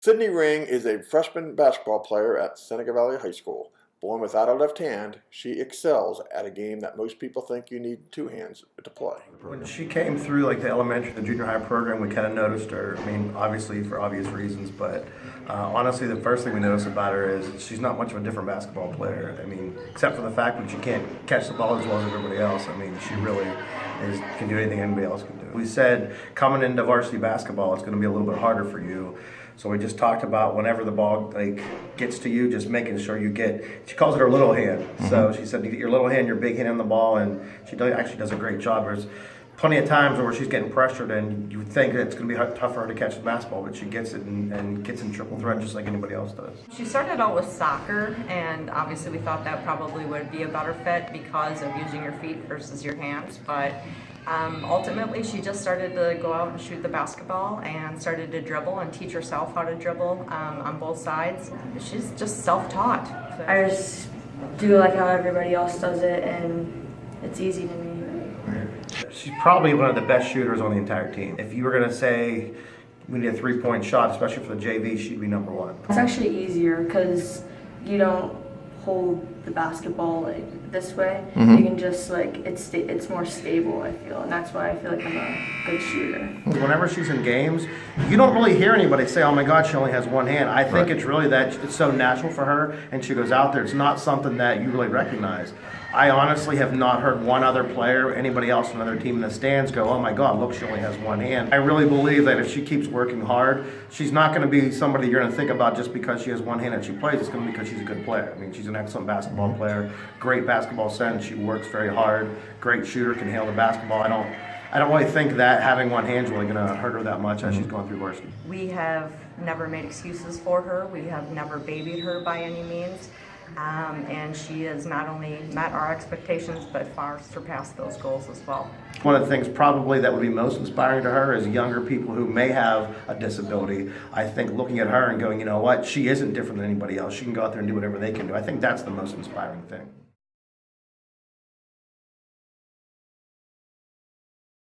Sydney Ring is a freshman basketball player at Seneca Valley High School. Born without a left hand, she excels at a game that most people think you need two hands to play. When she came through like the elementary, the junior high program, we kind of noticed her. I mean, obviously for obvious reasons, but honestly, the first thing we noticed about her is she's not much of a different basketball player. I mean, except for the fact that she can't catch the ball as well as everybody else. I mean, she really can do anything anybody else can do. We said coming into varsity basketball, it's going to be a little bit harder for you. So we just talked about whenever the ball gets to you, just making sure you get. She calls it her little hand. Mm-hmm. So she said you get your little hand, your big hand on the ball, and she actually does a great job. There's plenty of times where she's getting pressured, and you would think that it's going to be tough for her to catch the basketball, but she gets it and gets in triple threat just like anybody else does. She started out with soccer, and obviously we thought that probably would be a better fit because of using your feet versus your hands, but ultimately she just started to go out and shoot the basketball and started to dribble and teach herself how to dribble on both sides. She's just self-taught. So. I just do like how everybody else does it, and it's easy to me. She's probably one of the best shooters on the entire team. If you were going to say we need a three-point shot, especially for the JV, she'd be number one. It's actually easier because you don't hold the basketball like this way. Mm-hmm. You can just it's more stable, I feel, and that's why I feel like I'm a good shooter. Whenever she's in games, you don't really hear anybody say, "Oh my God, she only has one hand." I think it's really that it's so natural for her, and she goes out there. It's not something that you really recognize. I honestly have not heard one other player, anybody else on another team in the stands go, "Oh my God, look, she only has one hand." I really believe that if she keeps working hard, she's not going to be somebody you're going to think about just because she has one hand and she plays. It's going to be because she's a good player. I mean, she's an excellent basketball player, great basketball sense. She works very hard, great shooter, can handle the basketball. I don't really think that having one hand is really going to hurt her that much as she's going through varsity. We have never made excuses for her. We have never babied her by any means. And she has not only met our expectations, but far surpassed those goals as well. One of the things probably that would be most inspiring to her is younger people who may have a disability. I think looking at her and going, you know what, she isn't different than anybody else. She can go out there and do whatever they can do. I think that's the most inspiring thing.